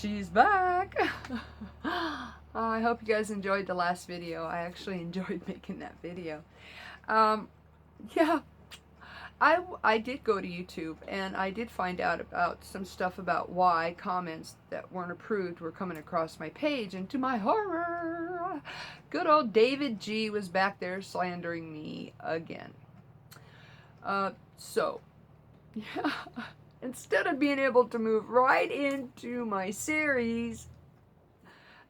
She's back. I hope you guys enjoyed the last video. I actually enjoyed making that video. Yeah, I did go to YouTube and I did find out about some stuff about why comments that weren't approved were coming across my page, and to my horror, good old David G was back there slandering me again. So, yeah, instead of being able to move right into my series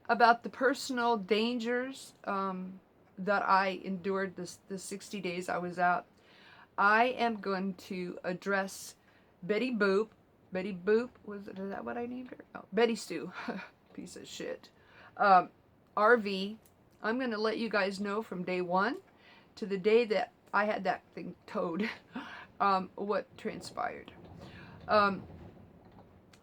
about the personal dangers that I endured the 60 days I was out, I am going to address Betty Boop. Betty Boop, is that what I named her? Oh, BettySue, piece of shit. RV, I'm going to let you guys know from day one to the day that I had that thing towed, what transpired. And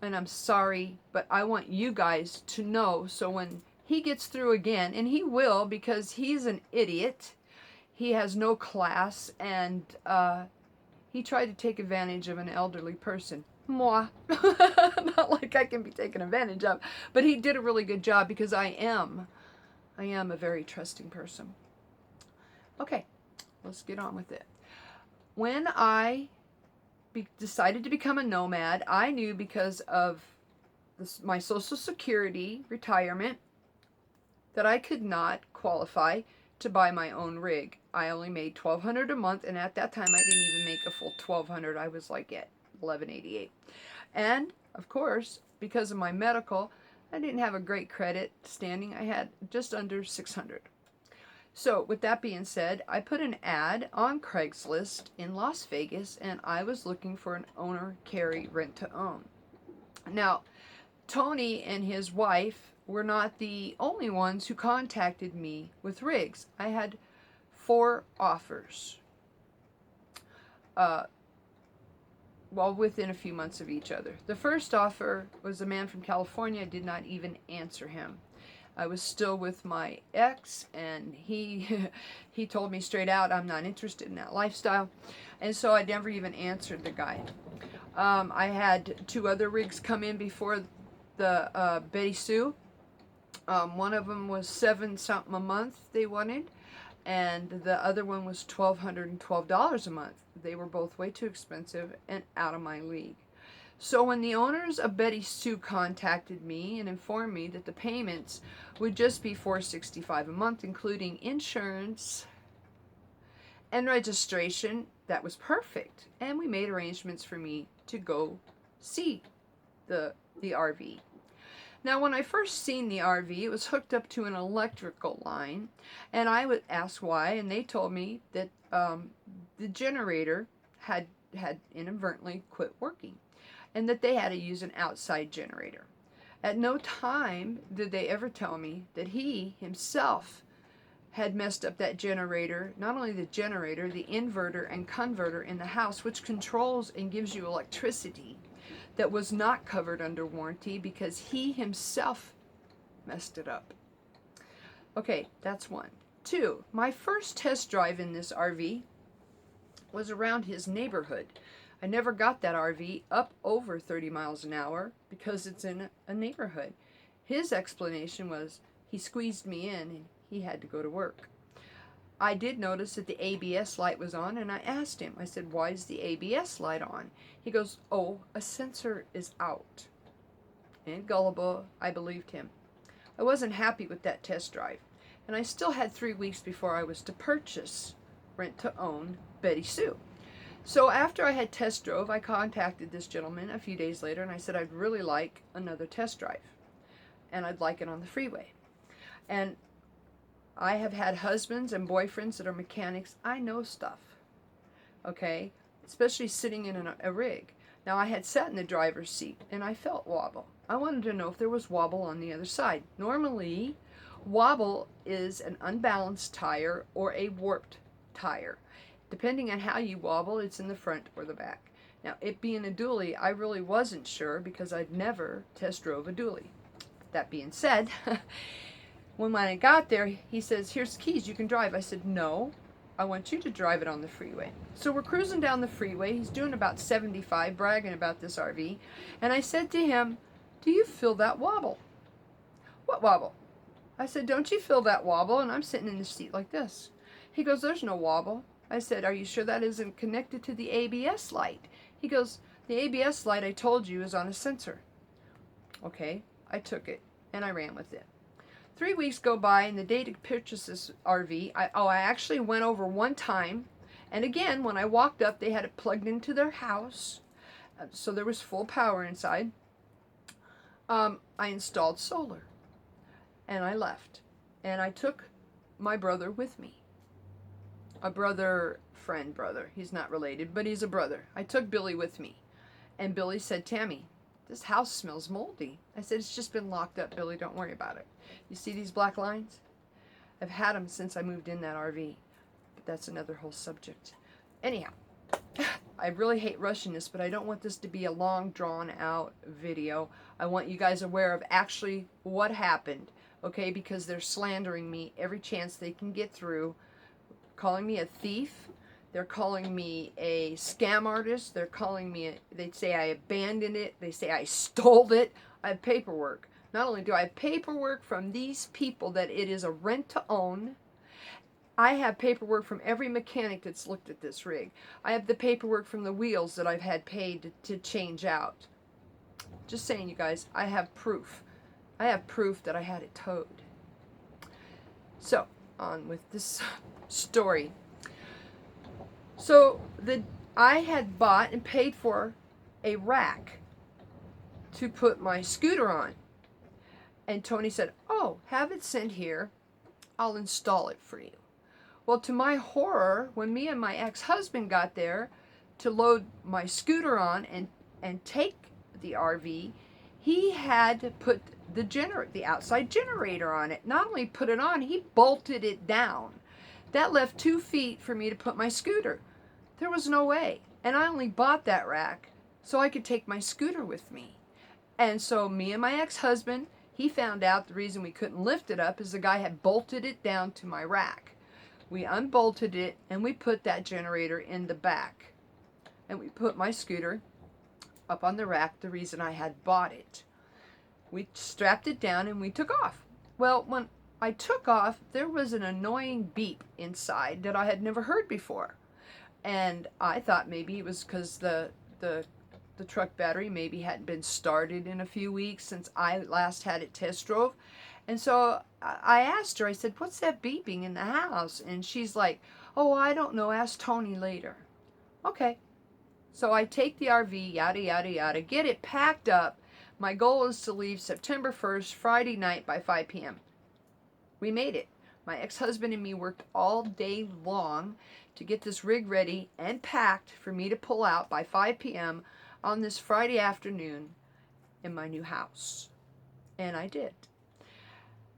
I'm sorry, but I want you guys to know, so when he gets through again, and he will because he's an idiot, he has no class, and he tried to take advantage of an elderly person. Moi. Not like I can be taken advantage of, but he did a really good job because I am a very trusting person. Okay, let's get on with it. When I decided to become a nomad, I knew because of my Social Security retirement that I could not qualify to buy my own rig. I only made $1,200 a month, and at that time I didn't even make a full $1,200. I was like at $1,188. And of course, because of my medical, I didn't have a great credit standing. I had just under $600. So with that being said, I put an ad on Craigslist in Las Vegas, and I was looking for an owner carry rent to own. Now, Tony and his wife were not the only ones who contacted me with rigs. I had 4 offers, within a few months of each other. The first offer was a man from California. I did not even answer him. I was still with my ex, and he told me straight out, I'm not interested in that lifestyle. And so I never even answered the guy. I had 2 other rigs come in before the BettySue. One of them was $7 something a month they wanted, and the other one was $1,212 a month. They were both way too expensive and out of my league. So when the owners of BettySue contacted me and informed me that the payments would just be $465 a month, including insurance and registration, that was perfect. And we made arrangements for me to go see the RV. Now, when I first seen the RV, it was hooked up to an electrical line, and I would ask why, and they told me that the generator had inadvertently quit working, and that they had to use an outside generator. At no time did they ever tell me that he himself had messed up that generator, not only the generator, the inverter and converter in the house, which controls and gives you electricity, that was not covered under warranty because he himself messed it up. Okay, that's 1. 2, my first test drive in this RV was around his neighborhood. I never got that RV up over 30 miles an hour because it's in a neighborhood. His explanation was he squeezed me in and he had to go to work. I did notice that the ABS light was on, and I asked him, I said, why is the ABS light on? He goes, oh, a sensor is out. And gullible, I believed him. I wasn't happy with that test drive, and I still had 3 weeks before I was to purchase rent-to-own BettySue. So after I had test drove, I contacted this gentleman a few days later, and I said I'd really like another test drive, and I'd like it on the freeway. And I have had husbands and boyfriends that are mechanics. I know stuff, okay? Especially sitting in a rig. Now, I had sat in the driver's seat, and I felt wobble. I wanted to know if there was wobble on the other side. Normally, wobble is an unbalanced tire or a warped tire. Depending on how you wobble, it's in the front or the back. Now, it being a dually, I really wasn't sure because I'd never test drove a dually. That being said, when I got there, he says, here's the keys, you can drive. I said, no, I want you to drive it on the freeway. So we're cruising down the freeway. He's doing about 75, bragging about this RV. And I said to him, do you feel that wobble? What wobble? I said, don't you feel that wobble? And I'm sitting in the seat like this. He goes, there's no wobble. I said, are you sure that isn't connected to the ABS light? He goes, the ABS light I told you is on a sensor. Okay, I took it and I ran with it. 3 weeks go by, and the day to purchase this RV, I actually went over one time. And again, when I walked up, they had it plugged into their house. So there was full power inside. I installed solar. And I left. And I took my brother with me. A brother. He's not related, but he's a brother. I took Billy with me. And Billy said, Tammy, this house smells moldy. I said, it's just been locked up, Billy. Don't worry about it. You see these black lines? I've had them since I moved in that RV. But that's another whole subject. Anyhow, I really hate rushing this, but I don't want this to be a long, drawn-out video. I want you guys aware of actually what happened, okay? Because they're slandering me every chance they can get through, calling me a thief. They're calling me a scam artist. They're calling me, they say I abandoned it. They say I stole it. I have paperwork. Not only do I have paperwork from these people that it is a rent to own, I have paperwork from every mechanic that's looked at this rig. I have the paperwork from the wheels that I've had paid to change out. Just saying, you guys, I have proof. I have proof that I had it towed. So, on with this story. So, I had bought and paid for a rack to put my scooter on. And Tony said, oh, have it sent here. I'll install it for you. Well, to my horror, when me and my ex-husband got there to load my scooter on and take the RV, he had to put the outside generator on it. Not only put it on, he bolted it down. That left 2 feet for me to put my scooter. There was no way. And I only bought that rack so I could take my scooter with me. And so me and my ex-husband, he found out the reason we couldn't lift it up is the guy had bolted it down to my rack. We unbolted it and we put that generator in the back. And we put my scooter up on the rack, the reason I had bought it. We strapped it down and we took off. Well, when I took off, there was an annoying beep inside that I had never heard before. And I thought maybe it was because the truck battery maybe hadn't been started in a few weeks since I last had it test drove. And so I asked her, I said, what's that beeping in the house? And she's like, oh, I don't know, ask Tony later. Okay. So I take the RV, yada, yada, yada, get it packed up. My goal is to leave September 1st, Friday night by 5 p.m. We made it. My ex-husband and me worked all day long to get this rig ready and packed for me to pull out by 5 p.m. on this Friday afternoon in my new house. And I did.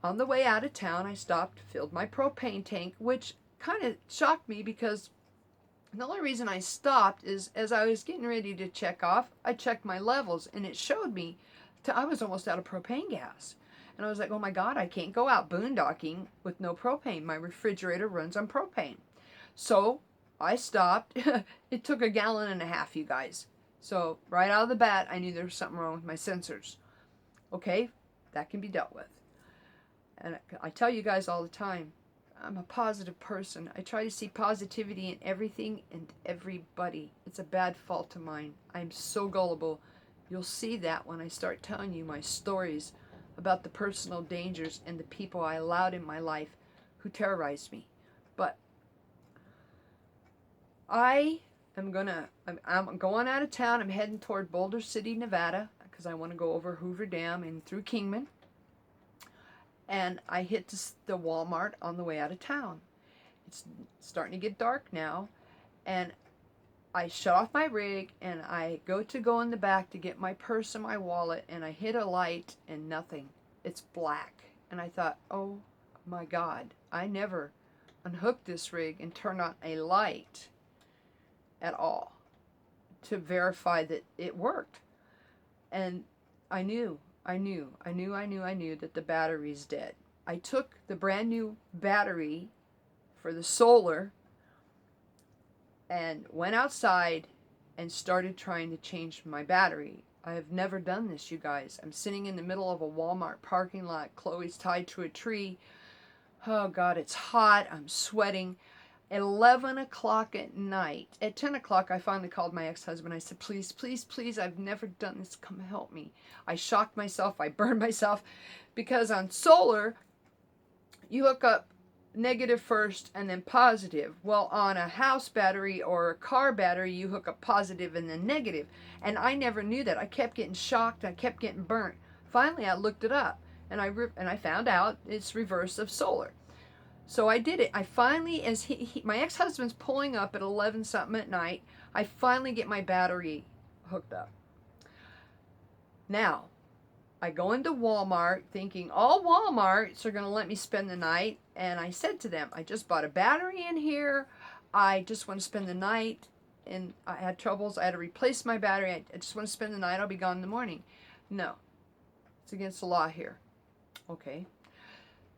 On the way out of town, I stopped, filled my propane tank, which kind of shocked me because the only reason I stopped is as I was getting ready to check off, I checked my levels and it showed me I was almost out of propane gas. And I was like, oh my God, I can't go out boondocking with no propane. My refrigerator runs on propane. So I stopped. It took 1.5 gallons, you guys. So right out of the bat, I knew there was something wrong with my sensors. Okay, that can be dealt with. And I tell you guys all the time, I'm a positive person. I try to see positivity in everything and everybody. It's a bad fault of mine. I'm so gullible. You'll see that when I start telling you my stories about the personal dangers and the people I allowed in my life who terrorized me. But I'm going out of town. I'm heading toward Boulder City, Nevada, because I want to go over Hoover Dam and through Kingman. And I hit the Walmart on the way out of town. It's starting to get dark now. And I shut off my rig and I go in the back to get my purse and my wallet. And I hit a light and nothing. It's black. And I thought, oh my God, I never unhooked this rig and turned on a light at all to verify that it worked. And I knew that the battery's dead. I took the brand new battery for the solar and went outside and started trying to change my battery. I have never done this, you guys. I'm sitting in the middle of a Walmart parking lot. Chloe's tied to a tree. Oh, God, it's hot. I'm sweating. At 11 o'clock at night, at 10 o'clock, I finally called my ex-husband. I said, please, please, please, I've never done this. Come help me. I shocked myself. I burned myself. Because on solar, you hook up negative first and then positive. Well, on a house battery or a car battery, you hook up positive and then negative. And I never knew that. I kept getting shocked. I kept getting burnt. Finally, I looked it up, and I found out it's reverse of solar. So I did it. I finally, as my ex-husband's pulling up at 11 something at night, I finally get my battery hooked up. Now, I go into Walmart thinking all Walmarts are going to let me spend the night. And I said to them, I just bought a battery in here. I just want to spend the night. And I had troubles. I had to replace my battery. I just want to spend the night. I'll be gone in the morning. No, it's against the law here. Okay.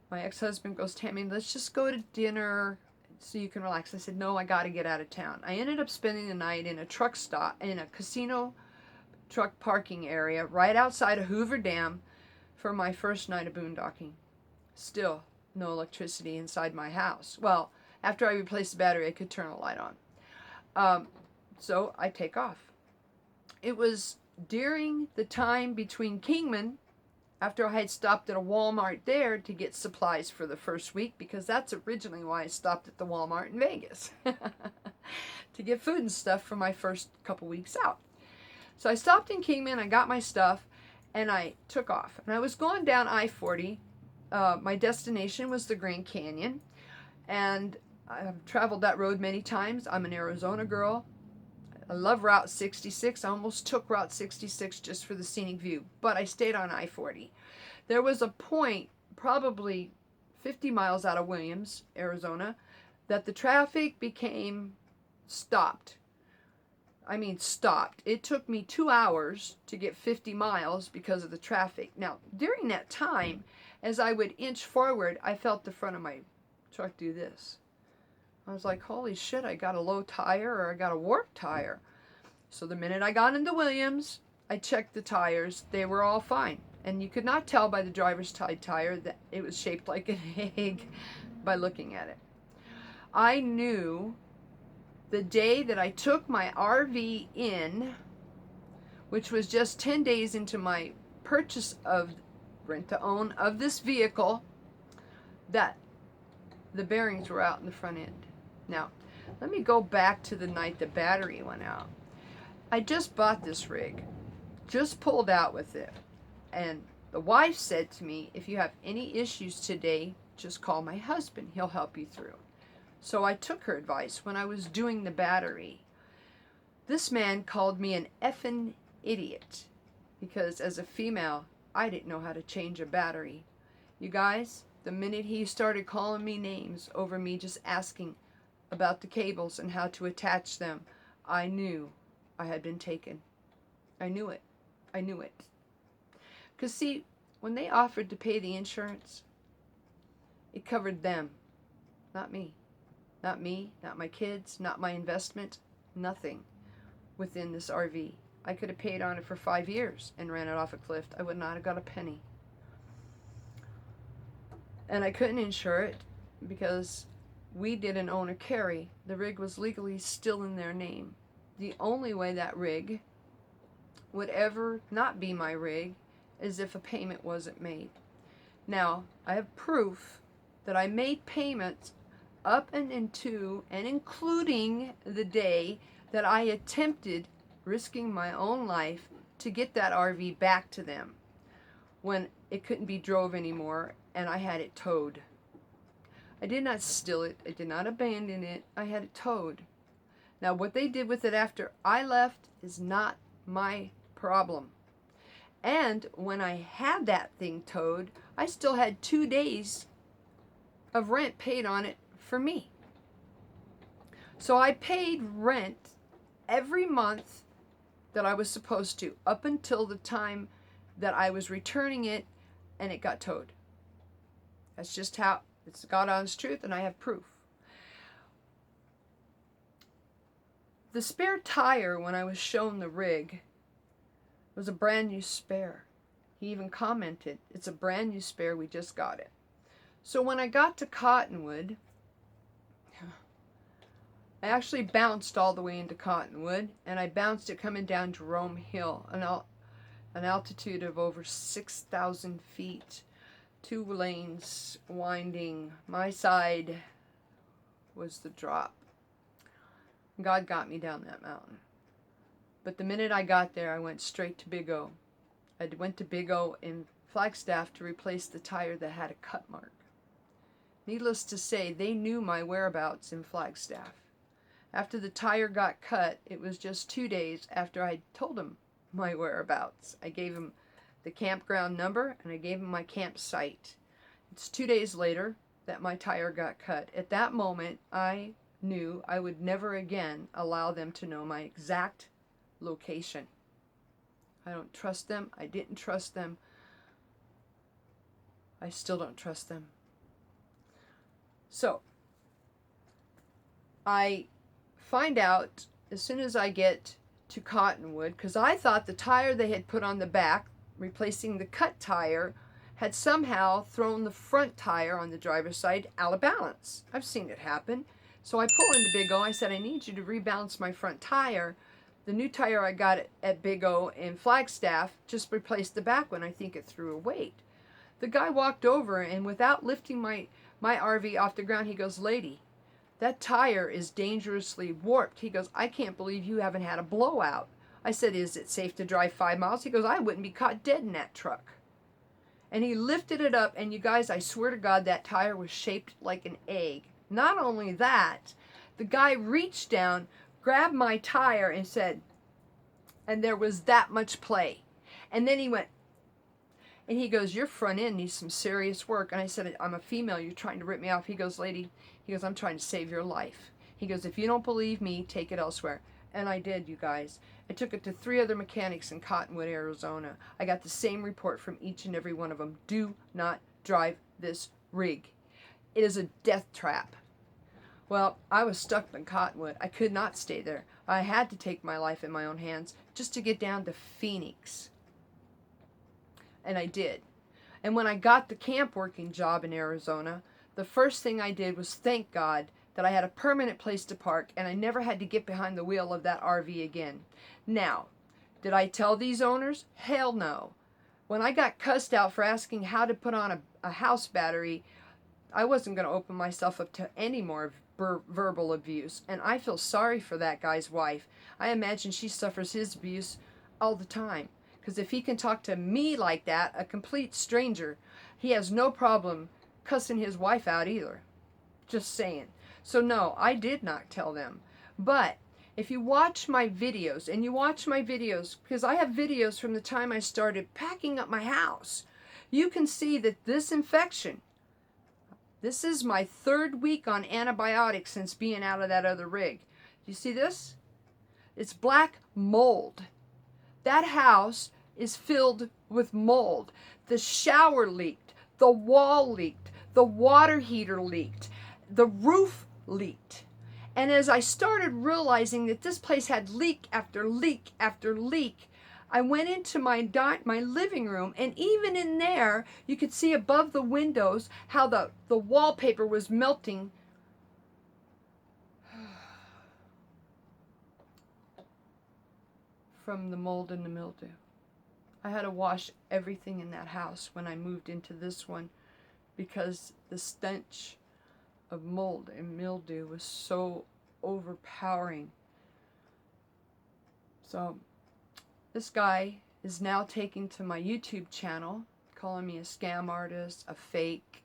My ex-husband goes, Tammy, let's just go to dinner so you can relax. I said, no, I got to get out of town. I ended up spending the night in a truck stop, in a casino truck parking area right outside of Hoover Dam for my first night of boondocking. Still no electricity inside my house. Well, after I replaced the battery, I could turn a light on. So I take off. It was during the time between Kingman, after I had stopped at a Walmart there to get supplies for the first week, because that's originally why I stopped at the Walmart in Vegas, to get food and stuff for my first couple weeks out. So I stopped in Kingman, I got my stuff, and I took off. And I was going down I-40. My destination was the Grand Canyon, and I've traveled that road many times. I'm an Arizona girl. I love Route 66. I almost took Route 66 just for the scenic view, but I stayed on I-40. There was a point, probably 50 miles out of Williams, Arizona, that the traffic became stopped. I mean stopped. It took me 2 hours to get 50 miles because of the traffic. Now, during that time, as I would inch forward, I felt the front of my truck do this. I was like, holy shit, I got a low tire or I got a warped tire. So the minute I got into Williams, I checked the tires. They were all fine. And you could not tell by the driver's side tire that it was shaped like an egg by looking at it. I knew the day that I took my RV in, which was just 10 days into my purchase of rent-to-own of this vehicle, that the bearings were out in the front end. Now, let me go back to the night the battery went out. I just bought this rig, just pulled out with it, and the wife said to me, if you have any issues today, just call my husband, he'll help you through. So I took her advice when I was doing the battery. This man called me an effing idiot, because as a female, I didn't know how to change a battery. You guys, the minute he started calling me names over me just asking about the cables and how to attach them, I knew I had been taken. I knew it. I knew it. Because see, when they offered to pay the insurance, it covered them, not me. Not me, not my kids, not my investment, nothing within this RV. I could have paid on it for 5 years and ran it off a cliff. I would not have got a penny. And I couldn't insure it because we did an owner carry. The rig was legally still in their name. The only way that rig would ever not be my rig is if a payment wasn't made. Now, I have proof that I made payments up and into and including the day that I attempted, risking my own life, to get that RV back to them when it couldn't be drove anymore and I had it towed. I did not steal it. I did not abandon it. I had it towed. Now, what they did with it after I left is not my problem. And when I had that thing towed, I still had 2 days of rent paid on it for me. So I paid rent every month that I was supposed to, up until the time that I was returning it and it got towed. That's just how, it's God honest truth, and I have proof. The spare tire, when I was shown the rig, It was a brand new spare. He even commented, "It's a brand new spare, we just got it." So when I got to Cottonwood, I actually bounced all the way into Cottonwood, and I bounced it coming down Jerome Hill, an altitude of over 6,000 feet, 2 lanes winding. My side was the drop. God got me down that mountain. But the minute I got there, I went straight to Big O. I went to Big O in Flagstaff to replace the tire that had a cut mark. Needless to say, they knew my whereabouts in Flagstaff. After the tire got cut, it was just 2 days after I told them my whereabouts. I gave them the campground number and I gave them my campsite. It's 2 days later that my tire got cut. At that moment, I knew I would never again allow them to know my exact location. I don't trust them. I didn't trust them. I still don't trust them. So, I find out as soon as I get to Cottonwood, because I thought the tire they had put on the back, replacing the cut tire, had somehow thrown the front tire on the driver's side out of balance. I've seen it happen. So I pull into Big O. I said, "I need you to rebalance my front tire. The new tire I got at Big O in Flagstaff just replaced the back one. I think it threw a weight." The guy walked over, and without lifting my RV off the ground, he goes, "Lady, that tire is dangerously warped." He goes, "I can't believe you haven't had a blowout." I said, "Is it safe to drive 5 miles?" He goes, "I wouldn't be caught dead in that truck." And he lifted it up, and you guys, I swear to God, that tire was shaped like an egg. Not only that, the guy reached down, grabbed my tire and said, and there was that much play. And then he went, and he goes, "Your front end needs some serious work." And I said, "I'm a female, you're trying to rip me off." He goes, "Lady," he goes, "I'm trying to save your life." He goes, "If you don't believe me, take it elsewhere." And I did, you guys. I took it to 3 other mechanics in Cottonwood, Arizona. I got the same report from each and every one of them. Do not drive this rig. It is a death trap. Well, I was stuck in Cottonwood. I could not stay there. I had to take my life in my own hands just to get down to Phoenix. And I did. And when I got the camp working job in Arizona, the first thing I did was thank God that I had a permanent place to park and I never had to get behind the wheel of that RV again. Now, did I tell these owners? Hell no. When I got cussed out for asking how to put on a house battery, I wasn't going to open myself up to any more verbal abuse. And I feel sorry for that guy's wife. I imagine she suffers his abuse all the time. Because if he can talk to me like that, a complete stranger, he has no problem cussing his wife out either. Just saying. So no, I did not tell them. But if you watch my videos, and you watch my videos, because I have videos from the time I started packing up my house, you can see that this infection, this is my 3rd week on antibiotics since being out of that other rig. You see this? It's black mold. That house is filled with mold. The shower leaked, the wall leaked, the water heater leaked, the roof leaked. And as I started realizing that this place had leak after leak after leak, I went into my living room, and even in there, you could see above the windows how the wallpaper was melting. From the mold and the mildew. I had to wash everything in that house when I moved into this one because the stench of mold and mildew was so overpowering. So this guy is now taking to my YouTube channel, calling me a scam artist, a fake,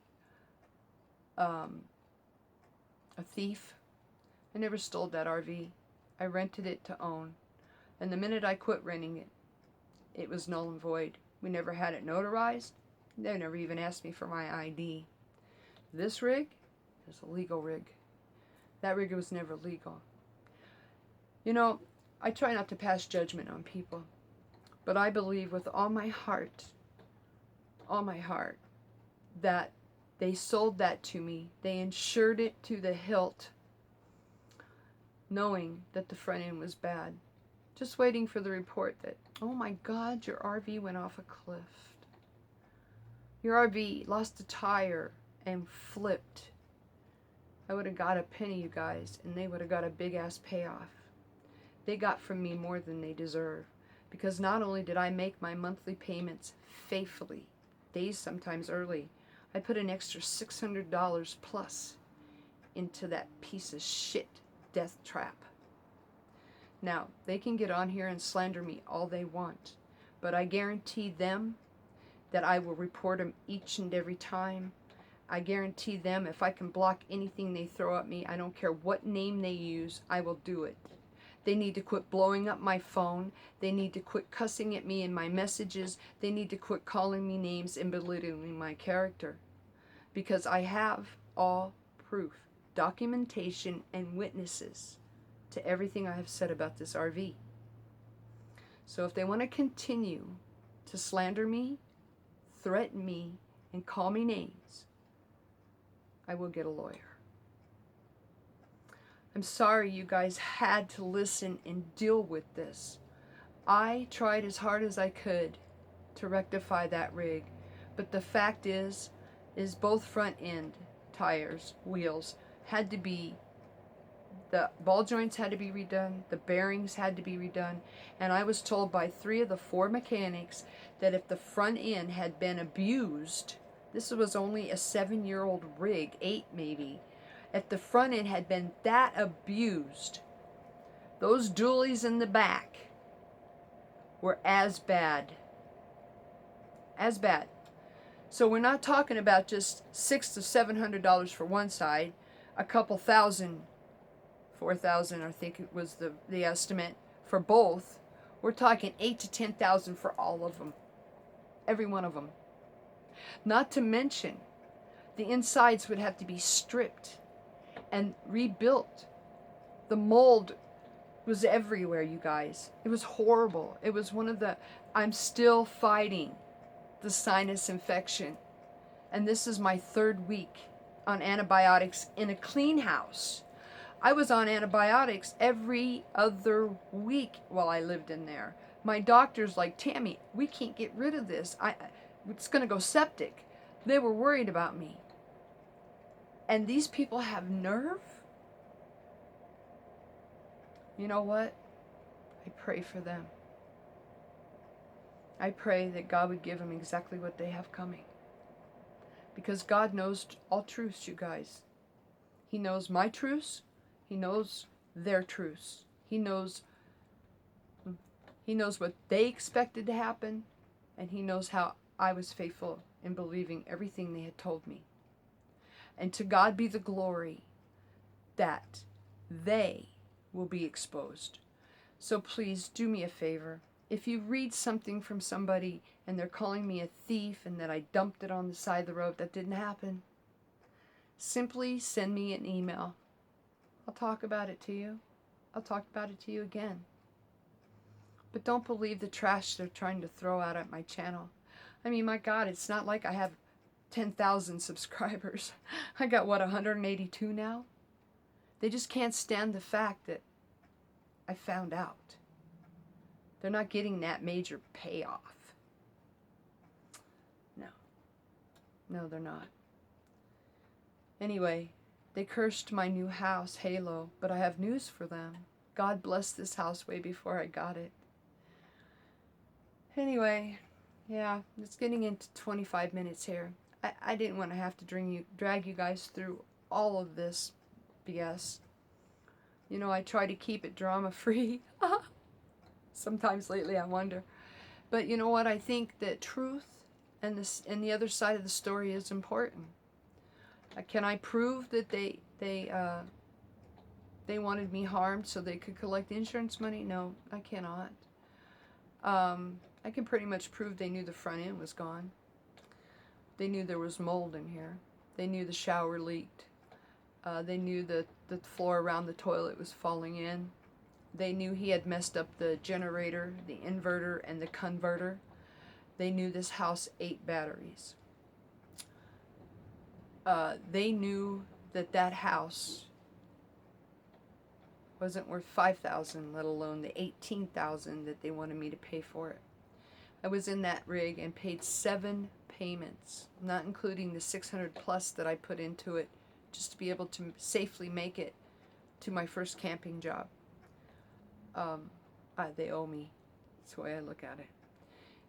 a thief. I never stole that RV. I rented it to own. And the minute I quit renting it, it was null and void. We never had it notarized. They never even asked me for my ID. This rig is a legal rig. That rig was never legal. You know, I try not to pass judgment on people, but I believe with all my heart, that they sold that to me. They insured it to the hilt, knowing that the front end was bad. Just waiting for the report that, oh my God, your RV went off a cliff. Your RV lost a tire and flipped. I would have got a penny, you guys, and they would have got a big-ass payoff. They got from me more than they deserve, because not only did I make my monthly payments faithfully, days sometimes early, I put an extra $600 plus into that piece of shit death trap. Now, they can get on here and slander me all they want, but I guarantee them that I will report them each and every time. I guarantee them if I can block anything they throw at me, I don't care what name they use, I will do it. They need to quit blowing up my phone. They need to quit cussing at me in my messages. They need to quit calling me names and belittling my character. Because I have all proof, documentation, and witnesses to everything I have said about this RV. So if they want to continue to slander me, threaten me, and call me names, I will get a lawyer. I'm sorry you guys had to listen and deal with this. I tried as hard as I could to rectify that rig, but the fact is both front end tires, wheels, had to be, the ball joints had to be redone, the bearings had to be redone, and I was told by 3 of the 4 mechanics that if the front end had been abused, this was only a 7-year-old rig, 8 maybe, if the front end had been that abused, those dualies in the back were as bad. As bad. So we're not talking about just $600 to $700 for one side, a couple thousand, 4,000 I think it was the estimate for both. We're talking 8,000 to 10,000 for all of them. Every one of them. Not to mention, the insides would have to be stripped and rebuilt. The mold was everywhere, you guys. It was horrible. It was one of the, I'm still fighting the sinus infection. And this is my 3rd week on antibiotics in a clean house. I was on antibiotics every other week while I lived in there. My doctor's like, Tammy, we can't get rid of this. It's going to go septic. They were worried about me. And these people have nerve? You know what? I pray for them. I pray that God would give them exactly what they have coming. Because God knows all truths, you guys. He knows my truths. He knows their truths. He knows what they expected to happen. And He knows how I was faithful in believing everything they had told me. And to God be the glory that they will be exposed. So please do me a favor. If you read something from somebody and they're calling me a thief and that I dumped it on the side of the road, that didn't happen. Simply send me an email. I'll talk about it to you. I'll talk about it to you again. But don't believe the trash they're trying to throw out at my channel. I mean, my God, it's not like I have 10,000 subscribers. I got, 182 now? They just can't stand the fact that I found out. They're not getting that major payoff. No. No, they're not. Anyway, they cursed my new house, Halo, but I have news for them. God blessed this house way before I got it. Anyway, yeah, it's getting into 25 minutes here. I didn't want to have to drag you guys through all of this BS. You know, I try to keep it drama-free. Sometimes lately I wonder. But you know what? I think that truth and the other side of the story is important. Can I prove that they wanted me harmed so they could collect insurance money? No, I cannot. I can pretty much prove they knew the front end was gone. They knew there was mold in here. They knew the shower leaked. They knew that the floor around the toilet was falling in. They knew he had messed up the generator, the inverter, and the converter. They knew this house ate batteries. They knew that house Wasn't worth $5,000, let alone the $18,000 that they wanted me to pay for it. I was in that rig and paid 7 payments, not including the 600 plus that I put into it just to be able to safely make it to my first camping job. They owe me. That's the way I look at it.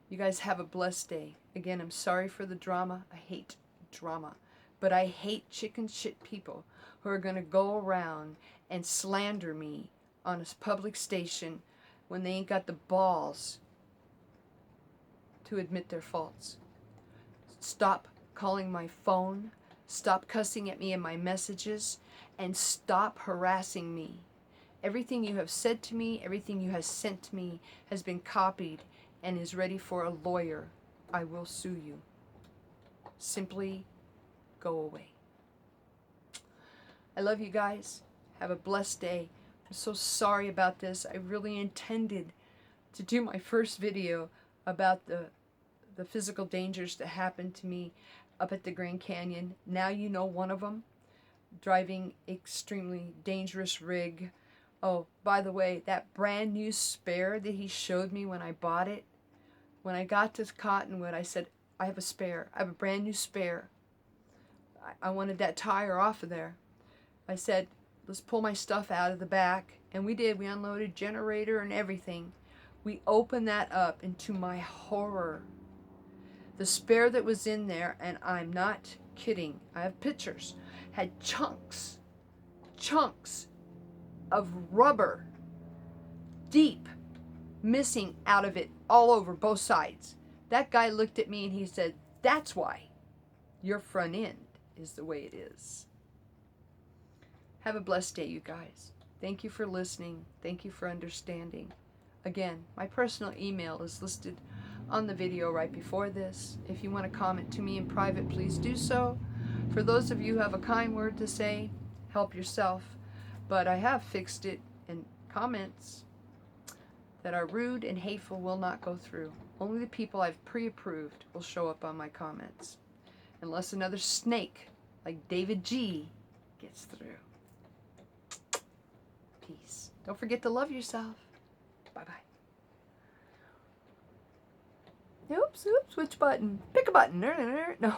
You guys have a blessed day. Again, I'm sorry for the drama. I hate drama. But I hate chicken shit people who are going to go around and slander me on a public station when they ain't got the balls to admit their faults. Stop calling my phone. Stop cussing at me in my messages. And stop harassing me. Everything you have said to me, everything you have sent to me has been copied and is ready for a lawyer. I will sue you. Simply go away. I love you guys. Have a blessed day. I'm so sorry about this. I really intended to do my first video about the physical dangers that happened to me up at the Grand Canyon. Now you know one of them. Driving extremely dangerous rig. Oh, by the way, that brand new spare that he showed me when I bought it, when I got to Cottonwood, I said, I have a spare. I have a brand new spare. I wanted that tire off of there. I said, let's pull my stuff out of the back. And we did. We unloaded generator and everything. We opened that up, and to my horror, the spare that was in there, and I'm not kidding, I have pictures, had chunks of rubber, deep, missing out of it all over both sides. That guy looked at me and he said, that's why your front end is the way it is. Have a blessed day, you guys. Thank you for listening. Thank you for understanding. Again, my personal email is listed on the video right before this. If you want to comment to me in private, please do so. For those of you who have a kind word to say, help yourself. But I have fixed it, and comments that are rude and hateful will not go through. Only the people I've pre-approved will show up on my comments. Unless another snake like David G gets through. Peace. Don't forget to love yourself. Bye-bye. Oops, which button? Pick a button. No.